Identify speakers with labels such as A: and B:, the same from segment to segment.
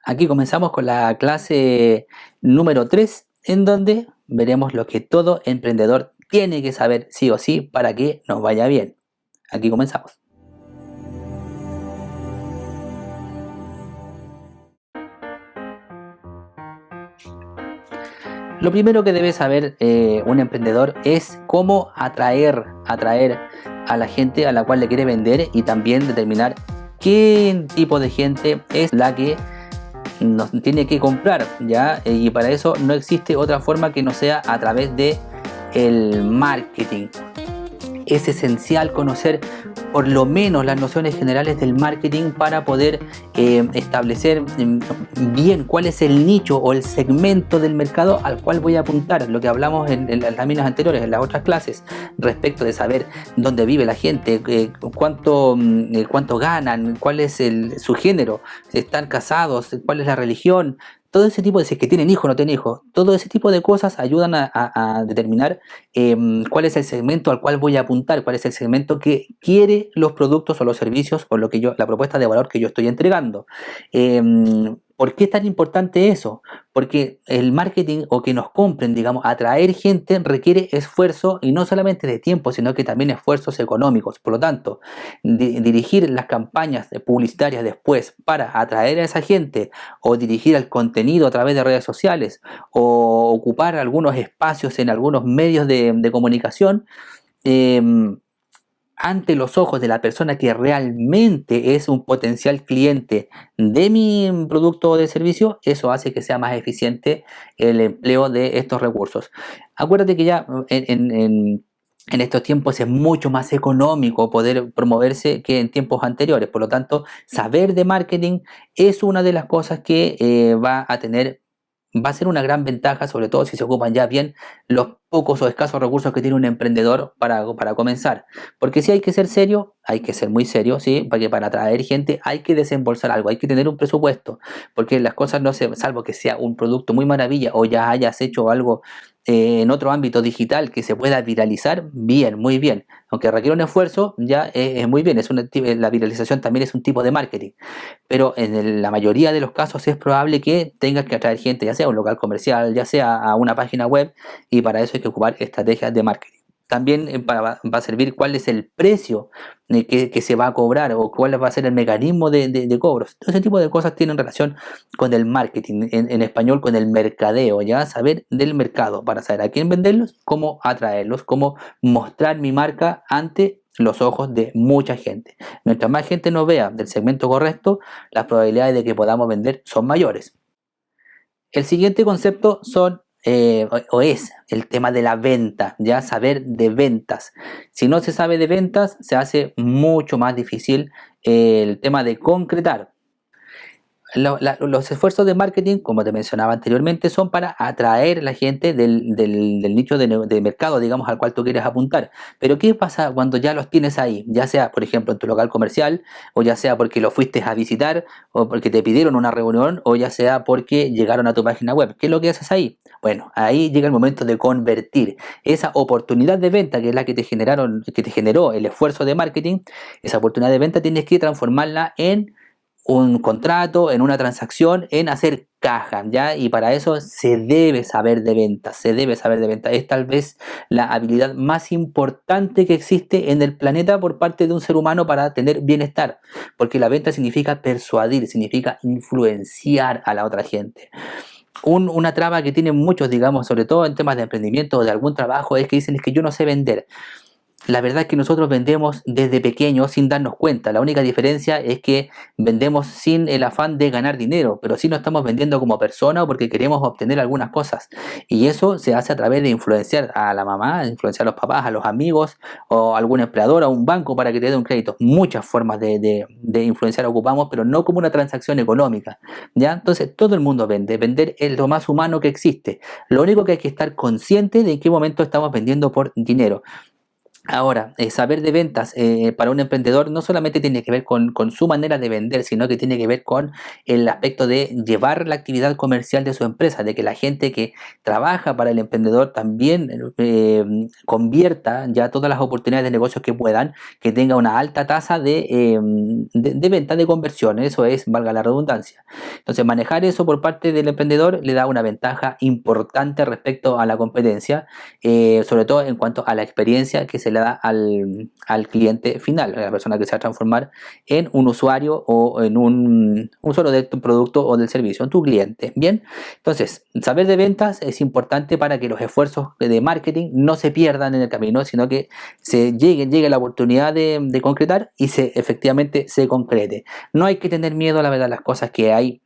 A: Aquí comenzamos con la clase número 3, en donde veremos lo que todo emprendedor tiene que saber sí o sí para que nos vaya bien. Aquí comenzamos. Lo primero que debe saber un emprendedor es cómo atraer a la gente a la cual le quiere vender y también determinar qué tipo de gente es la que nos tiene que comprar, ¿ya? Y para eso no existe otra forma que no sea a través de el marketing. Es esencial conocer por lo menos las nociones generales del marketing para poder establecer bien cuál es el nicho o el segmento del mercado al cual voy a apuntar. Lo que hablamos en las láminas anteriores, en las otras clases, respecto de saber dónde vive la gente, cuánto ganan, cuál es su género, si están casados, cuál es la religión. Todo ese tipo de, si es que tienen hijos o no tienen hijos, todo ese tipo de cosas ayudan a determinar cuál es el segmento al cual voy a apuntar, cuál es el segmento que quiere los productos o los servicios o la propuesta de valor que yo estoy entregando. ¿Por qué es tan importante eso? Porque el marketing o que nos compren, digamos, atraer gente requiere esfuerzo y no solamente de tiempo, sino que también esfuerzos económicos. Por lo tanto, dirigir las campañas publicitarias después para atraer a esa gente o dirigir el contenido a través de redes sociales o ocupar algunos espacios en algunos medios de comunicación eh, ante los ojos de la persona que realmente es un potencial cliente de mi producto o de servicio, eso hace que sea más eficiente el empleo de estos recursos. Acuérdate que ya en estos tiempos es mucho más económico poder promoverse que en tiempos anteriores. Por lo tanto, saber de marketing es una de las cosas que va a ser una gran ventaja, sobre todo si se ocupan ya bien los pocos o escasos recursos que tiene un emprendedor para comenzar. Porque si hay que ser serio, hay que ser muy serio, ¿sí? Porque para atraer gente hay que desembolsar algo, hay que tener un presupuesto, porque las cosas no se, salvo que sea un producto muy maravilla o ya hayas hecho algo en otro ámbito digital que se pueda viralizar, bien, muy bien. Aunque requiere un esfuerzo, ya es muy bien. La viralización también es un tipo de marketing. Pero en la mayoría de los casos es probable que tengas que atraer gente, ya sea a un local comercial, ya sea a una página web, y para eso hay que ocupar estrategias de marketing. También va a servir cuál es el precio que se va a cobrar o cuál va a ser el mecanismo de cobros. Todo ese tipo de cosas tienen relación con el marketing, en español con el mercadeo, ya saber del mercado para saber a quién venderlos, cómo atraerlos, cómo mostrar mi marca ante los ojos de mucha gente. Mientras más gente nos vea del segmento correcto, las probabilidades de que podamos vender son mayores. El siguiente concepto es el tema de la venta, ya saber de ventas. Si no se sabe de ventas, se hace mucho más difícil el tema de concretar. Los esfuerzos de marketing, como te mencionaba anteriormente, son para atraer a la gente del nicho de mercado, digamos, al cual tú quieres apuntar. Pero ¿qué pasa cuando ya los tienes ahí? Ya sea, por ejemplo, en tu local comercial, o ya sea porque lo fuiste a visitar, o porque te pidieron una reunión, o ya sea porque llegaron a tu página web. ¿Qué es lo que haces ahí? Bueno, ahí llega el momento de convertir esa oportunidad de venta, que es la que te generó el esfuerzo de marketing. Esa oportunidad de venta tienes que transformarla en un contrato, en una transacción, en hacer caja, ¿ya? Y para eso se debe saber de ventas, se debe saber de ventas. Es tal vez la habilidad más importante que existe en el planeta por parte de un ser humano para tener bienestar, porque la venta significa persuadir, significa influenciar a la otra gente. Una traba que tienen muchos, digamos, sobre todo en temas de emprendimiento o de algún trabajo, es que dicen es que yo no sé vender. La verdad es que nosotros vendemos desde pequeños sin darnos cuenta. La única diferencia es que vendemos sin el afán de ganar dinero, pero sí nos estamos vendiendo como persona o porque queremos obtener algunas cosas. Y eso se hace a través de influenciar a la mamá, influenciar a los papás, a los amigos o a algún empleador, a un banco para que te dé un crédito. Muchas formas de influenciar ocupamos, pero no como una transacción económica, ¿ya? Entonces todo el mundo vende. Vender es lo más humano que existe. Lo único que hay que estar consciente de en qué momento estamos vendiendo por dinero. Ahora, saber de ventas para un emprendedor no solamente tiene que ver con su manera de vender, sino que tiene que ver con el aspecto de llevar la actividad comercial de su empresa, de que la gente que trabaja para el emprendedor también convierta ya todas las oportunidades de negocios que puedan, que tenga una alta tasa de venta, de conversión. Eso es, valga la redundancia. Entonces, manejar eso por parte del emprendedor le da una ventaja importante respecto a la competencia, sobre todo en cuanto a la experiencia que se le da al cliente final, a la persona que se va a transformar en un usuario o en un usuario de tu producto o del servicio, en tu cliente. Bien, entonces, saber de ventas es importante para que los esfuerzos de marketing no se pierdan en el camino, sino que llegue la oportunidad de concretar y efectivamente se concrete. No hay que tener miedo, la verdad, a las cosas que hay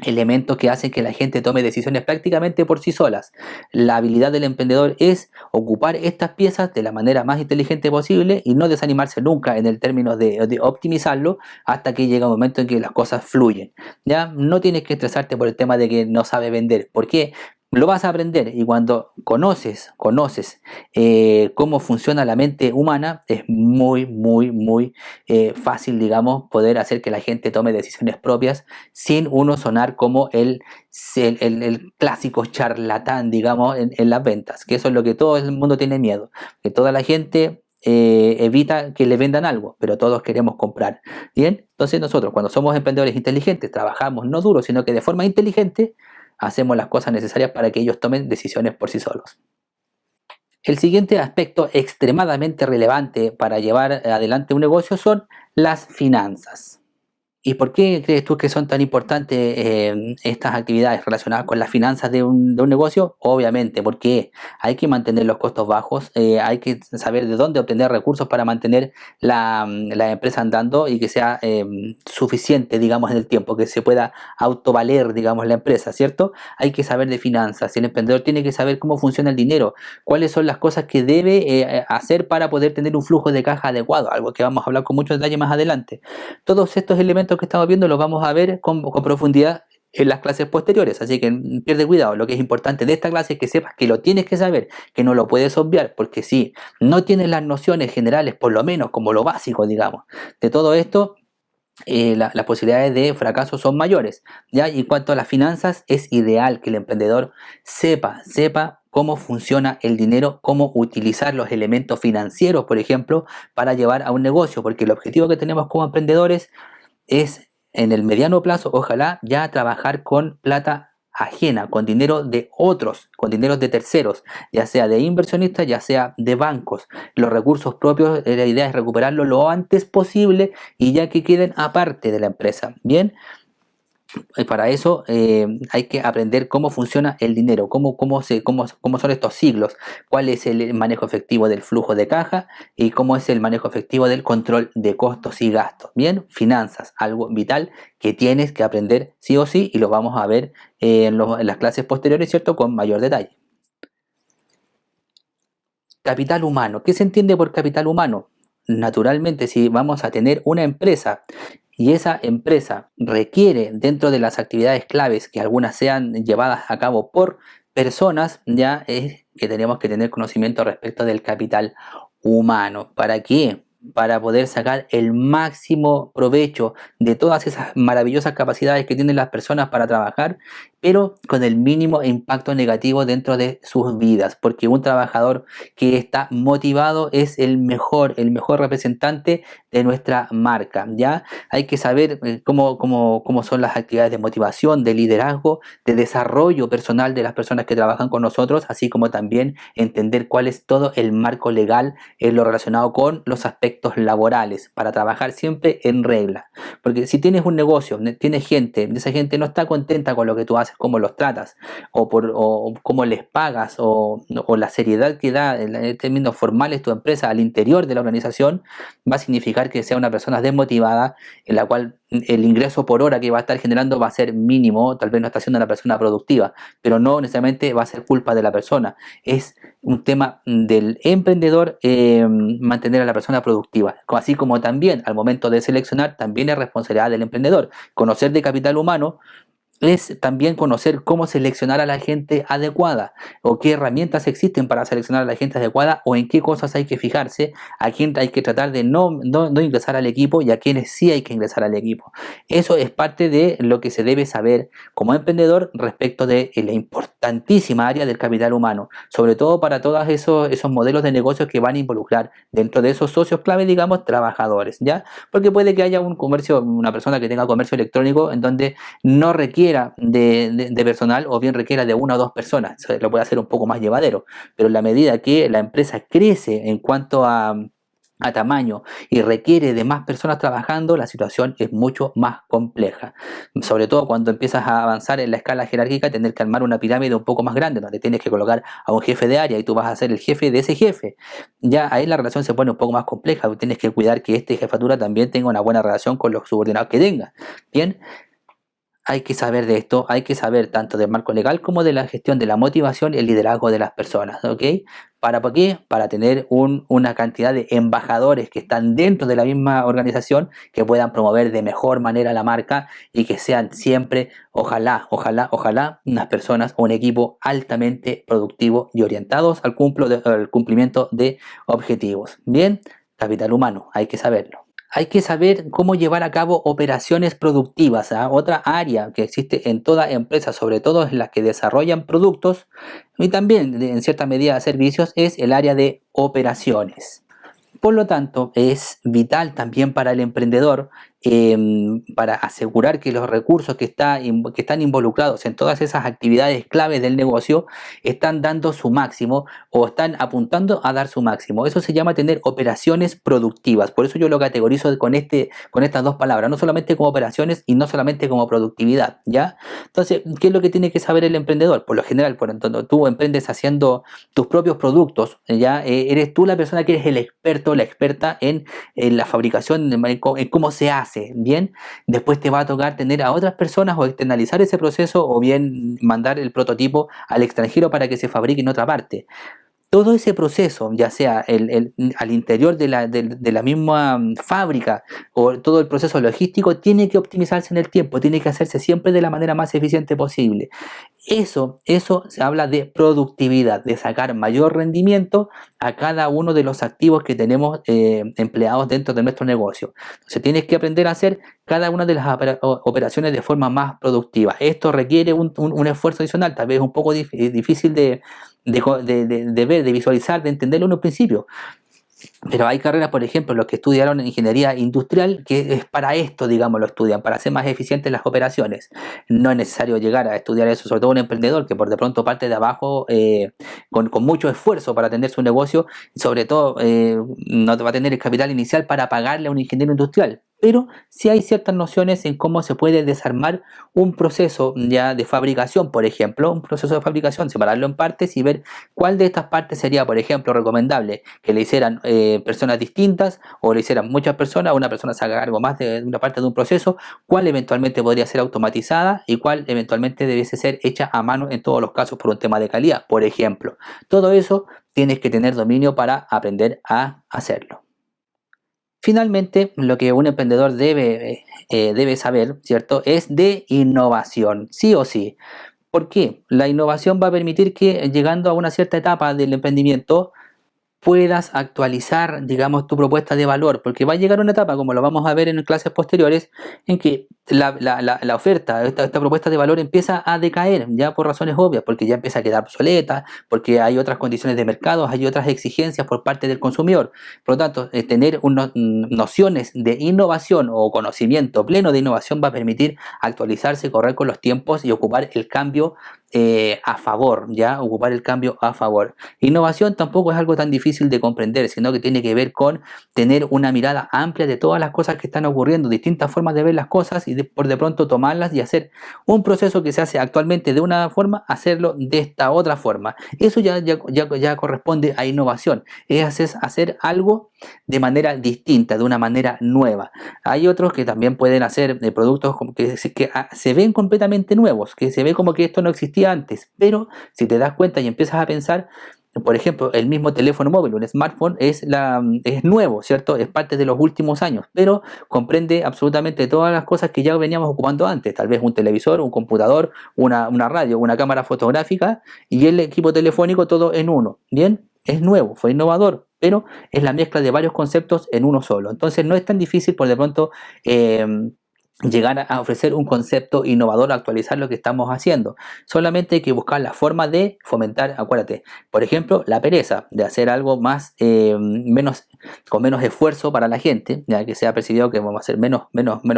A: elementos que hacen que la gente tome decisiones prácticamente por sí solas. La habilidad del emprendedor es ocupar estas piezas de la manera más inteligente posible y no desanimarse nunca en el término de optimizarlo hasta que llega un momento en que las cosas fluyen. Ya no tienes que estresarte por el tema de que no sabe vender. ¿Por qué? Lo vas a aprender, y cuando conoces cómo funciona la mente humana, es muy fácil, digamos, poder hacer que la gente tome decisiones propias sin uno sonar como el clásico charlatán, digamos, en las ventas, que eso es lo que todo el mundo tiene miedo, que toda la gente evita que le vendan algo, pero todos queremos comprar. Bien, entonces nosotros cuando somos emprendedores inteligentes trabajamos no duro, sino que de forma inteligente hacemos las cosas necesarias para que ellos tomen decisiones por sí solos. El siguiente aspecto extremadamente relevante para llevar adelante un negocio son las finanzas. ¿Y por qué crees tú que son tan importantes estas actividades relacionadas con las finanzas de un negocio? Obviamente, porque hay que mantener los costos bajos, hay que saber de dónde obtener recursos para mantener la empresa andando y que sea suficiente, digamos, en el tiempo, que se pueda autovaler, digamos, la empresa, ¿cierto? Hay que saber de finanzas. El emprendedor tiene que saber cómo funciona el dinero, cuáles son las cosas que debe hacer para poder tener un flujo de caja adecuado, algo que vamos a hablar con mucho detalle más adelante. Todos estos elementos que estamos viendo los vamos a ver con profundidad en las clases posteriores, así que pierde cuidado. Lo que es importante de esta clase es que sepas que lo tienes que saber, que no lo puedes obviar, porque si no tienes las nociones generales, por lo menos como lo básico, digamos, de todo esto, las posibilidades de fracaso son mayores, ¿ya? Y en cuanto a las finanzas, es ideal que el emprendedor sepa cómo funciona el dinero, cómo utilizar los elementos financieros, por ejemplo, para llevar a un negocio, porque el objetivo que tenemos como emprendedores es en el mediano plazo, ojalá, ya trabajar con plata ajena, con dinero de otros, con dinero de terceros, ya sea de inversionistas, ya sea de bancos. Los recursos propios, la idea es recuperarlos lo antes posible y ya que queden aparte de la empresa. Bien, y para eso hay que aprender cómo funciona el dinero, cómo son estos ciclos, cuál es el manejo efectivo del flujo de caja y cómo es el manejo efectivo del control de costos y gastos. Bien, finanzas, algo vital que tienes que aprender sí o sí, y lo vamos a ver en las clases posteriores, ¿cierto? Con mayor detalle. Capital humano. ¿Qué se entiende por capital humano? Naturalmente, si vamos a tener una empresa y esa empresa requiere, dentro de las actividades claves, que algunas sean llevadas a cabo por personas, ya es que tenemos que tener conocimiento respecto del capital humano. ¿Para qué? Para poder sacar el máximo provecho de todas esas maravillosas capacidades que tienen las personas para trabajar, pero con el mínimo impacto negativo dentro de sus vidas, porque un trabajador que está motivado es el mejor representante de nuestra marca. Ya hay que saber cómo son las actividades de motivación, de liderazgo, de desarrollo personal de las personas que trabajan con nosotros, así como también entender cuál es todo el marco legal en lo relacionado con los aspectos laborales, para trabajar siempre en regla. Porque si tienes un negocio, tienes gente, esa gente no está contenta con lo que tú haces, cómo los tratas, o cómo les pagas, o la seriedad que da en términos formales tu empresa al interior de la organización, va a significar que sea una persona desmotivada, en la cual el ingreso por hora que va a estar generando va a ser mínimo, tal vez no está siendo una persona productiva, pero no necesariamente va a ser culpa de la persona. Es un tema del emprendedor mantener a la persona productiva, así como también al momento de seleccionar, también es responsabilidad del emprendedor conocer de capital humano es también conocer cómo seleccionar a la gente adecuada o qué herramientas existen para seleccionar a la gente adecuada o en qué cosas hay que fijarse, a quién hay que tratar de no ingresar al equipo y a quienes sí hay que ingresar al equipo. Eso es parte de lo que se debe saber como emprendedor respecto de la importantísima área del capital humano, sobre todo para todos esos modelos de negocios que van a involucrar dentro de esos socios clave, digamos, trabajadores, ¿ya? Porque puede que haya un comercio, una persona que tenga comercio electrónico en donde no requiera de personal o bien requiera de una o dos personas. Eso lo puede hacer un poco más llevadero, pero en la medida que la empresa crece en cuanto a tamaño y requiere de más personas trabajando, la situación es mucho más compleja. Sobre todo cuando empiezas a avanzar en la escala jerárquica, tener que armar una pirámide un poco más grande, donde tienes que colocar a un jefe de área y tú vas a ser el jefe de ese jefe. Ya ahí la relación se pone un poco más compleja, tienes que cuidar que este jefatura también tenga una buena relación con los subordinados que tenga. Bien, hay que saber de esto, hay que saber tanto del marco legal como de la gestión de la motivación y el liderazgo de las personas, ¿ok? ¿Para qué? Para tener una cantidad de embajadores que están dentro de la misma organización, que puedan promover de mejor manera la marca y que sean siempre, ojalá, unas personas o un equipo altamente productivo y orientados al cumplimiento de objetivos. Bien, capital humano, hay que saberlo. Hay que saber cómo llevar a cabo operaciones productivas. Otra área que existe en toda empresa, sobre todo en las que desarrollan productos y también en cierta medida servicios, es el área de operaciones. Por lo tanto, es vital también para el emprendedor, para asegurar que los recursos que están involucrados en todas esas actividades claves del negocio están dando su máximo o están apuntando a dar su máximo. Eso se llama tener operaciones productivas. Por eso yo lo categorizo con estas dos palabras, no solamente como operaciones y no solamente como productividad, ¿ya? Entonces, ¿qué es lo que tiene que saber el emprendedor? Por lo general, cuando tú emprendes haciendo tus propios productos, ya eres tú la persona que eres el experto, la experta en la fabricación, en cómo se hace, ¿bien? Después te va a tocar tener a otras personas o externalizar ese proceso o bien mandar el prototipo al extranjero para que se fabrique en otra parte. Todo ese proceso, ya sea al interior de la misma fábrica o todo el proceso logístico, tiene que optimizarse en el tiempo, tiene que hacerse siempre de la manera más eficiente posible. Eso se habla de productividad, de sacar mayor rendimiento a cada uno de los activos que tenemos empleados dentro de nuestro negocio. Entonces tienes que aprender a hacer cada una de las operaciones de forma más productiva. Esto requiere un esfuerzo adicional, tal vez un poco difícil de ver, de visualizar, de entenderlo en un principio. Pero hay carreras, por ejemplo, los que estudiaron ingeniería industrial, que es para esto, digamos, lo estudian, para hacer más eficientes las operaciones. No es necesario llegar a estudiar eso, sobre todo un emprendedor que por de pronto parte de abajo con mucho esfuerzo para atender su negocio, y sobre todo no va a tener el capital inicial para pagarle a un ingeniero industrial. Pero sí hay ciertas nociones en cómo se puede desarmar un proceso ya de fabricación, por ejemplo, un proceso de fabricación, separarlo en partes y ver cuál de estas partes sería, por ejemplo, recomendable que le hicieran personas distintas o le hicieran muchas personas, una persona se haga cargo más de una parte de un proceso, cuál eventualmente podría ser automatizada y cuál eventualmente debiese ser hecha a mano en todos los casos por un tema de calidad, por ejemplo. Todo eso tienes que tener dominio para aprender a hacerlo. Finalmente, lo que un emprendedor debe saber, ¿cierto? Es de innovación, sí o sí. ¿Por qué? La innovación va a permitir que llegando a una cierta etapa del emprendimiento puedas actualizar, digamos, tu propuesta de valor, porque va a llegar una etapa, como lo vamos a ver en clases posteriores, en que la oferta, esta propuesta de valor empieza a decaer, ya por razones obvias, porque ya empieza a quedar obsoleta, porque hay otras condiciones de mercado, hay otras exigencias por parte del consumidor. Por lo tanto, tener nociones de innovación o conocimiento pleno de innovación va a permitir actualizarse, correr con los tiempos y ocupar el cambio a favor, ya ocupar el cambio a favor. Innovación tampoco es algo tan difícil de comprender, sino que tiene que ver con tener una mirada amplia de todas las cosas que están ocurriendo, distintas formas de ver las cosas y por de pronto tomarlas y hacer un proceso que se hace actualmente de una forma, hacerlo de esta otra forma. Eso ya corresponde a innovación, es hacer algo de manera distinta, de una manera nueva. Hay otros que también pueden hacer productos que se ven completamente nuevos, que se ve como que esto no existía antes, pero si te das cuenta y empiezas a pensar, por ejemplo, el mismo teléfono móvil, un smartphone, es nuevo, ¿cierto? Es parte de los últimos años, pero comprende absolutamente todas las cosas que ya veníamos ocupando antes, tal vez un televisor, un computador, una radio, una cámara fotográfica y el equipo telefónico, todo en uno. Bien, es nuevo, fue innovador, pero es la mezcla de varios conceptos en uno solo. Entonces no es tan difícil por de pronto llegar a ofrecer un concepto innovador, actualizar lo que estamos haciendo. Solamente hay que buscar la forma de fomentar, acuérdate, por ejemplo, la pereza, de hacer algo más, con menos esfuerzo para la gente, ya que sea percibido que vamos a ser menos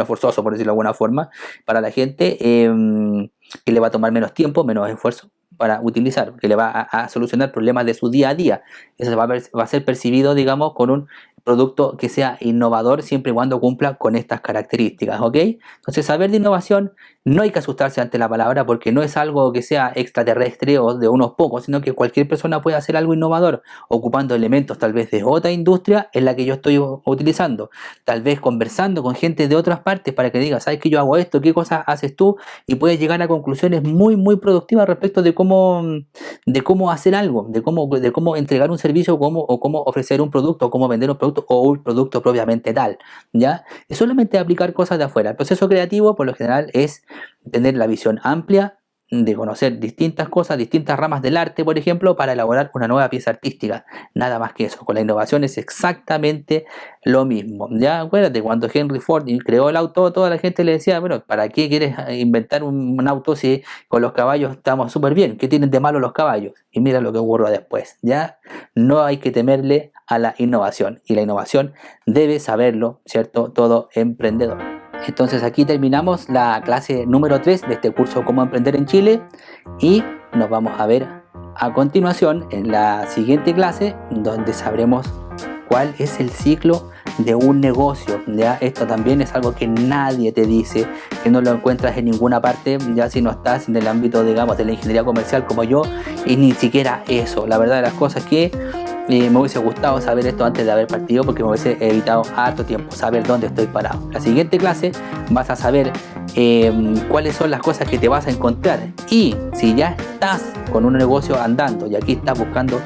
A: forzoso, por decirlo de alguna forma, para la gente, que le va a tomar menos tiempo, menos esfuerzo para utilizar, que le va a solucionar problemas de su día a día. Eso va a ser percibido, digamos, con un producto que sea innovador siempre y cuando cumpla con estas características, ¿ok? Entonces, saber de innovación, no hay que asustarse ante la palabra porque no es algo que sea extraterrestre o de unos pocos, sino que cualquier persona puede hacer algo innovador, ocupando elementos tal vez de otra industria en la que yo estoy utilizando, tal vez conversando con gente de otras partes para que diga, ¿sabes que yo hago esto? ¿Qué cosas haces tú? Y puedes llegar a conclusiones muy productivas respecto de cómo hacer algo, de cómo entregar un servicio o cómo ofrecer un producto, o cómo vender un producto o un producto propiamente tal, ¿ya? Es solamente aplicar cosas de afuera. El proceso creativo, por lo general, es tener la visión amplia de conocer distintas cosas, distintas ramas del arte, por ejemplo, para elaborar una nueva pieza artística. Nada más que eso. Con la innovación es exactamente lo mismo. Ya acuérdate, cuando Henry Ford creó el auto, toda la gente le decía, bueno, ¿para qué quieres inventar un auto si con los caballos estamos súper bien? ¿Qué tienen de malo los caballos? Y mira lo que ocurrió después. Ya no hay que temerle a la innovación. Y la innovación debe saberlo, ¿cierto? Todo emprendedor. Entonces aquí terminamos la clase número 3 de este curso Cómo Emprender en Chile y nos vamos a ver a continuación en la siguiente clase donde sabremos cuál es el ciclo de un negocio. Ya esto también es algo que nadie te dice, que no lo encuentras en ninguna parte, ya si no estás en el ámbito, digamos, de la ingeniería comercial como yo, y ni siquiera eso. La verdad de las cosas que me hubiese gustado saber esto antes de haber partido porque me hubiese evitado harto tiempo, saber dónde estoy parado. La siguiente clase vas a saber cuáles son las cosas que te vas a encontrar y si ya estás con un negocio andando y aquí estás buscando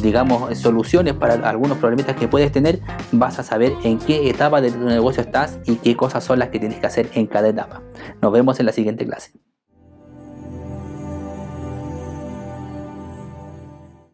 A: digamos soluciones para algunos problemitas que puedes tener, vas a saber en qué etapa de tu negocio estás y qué cosas son las que tienes que hacer en cada etapa. Nos vemos en la siguiente clase.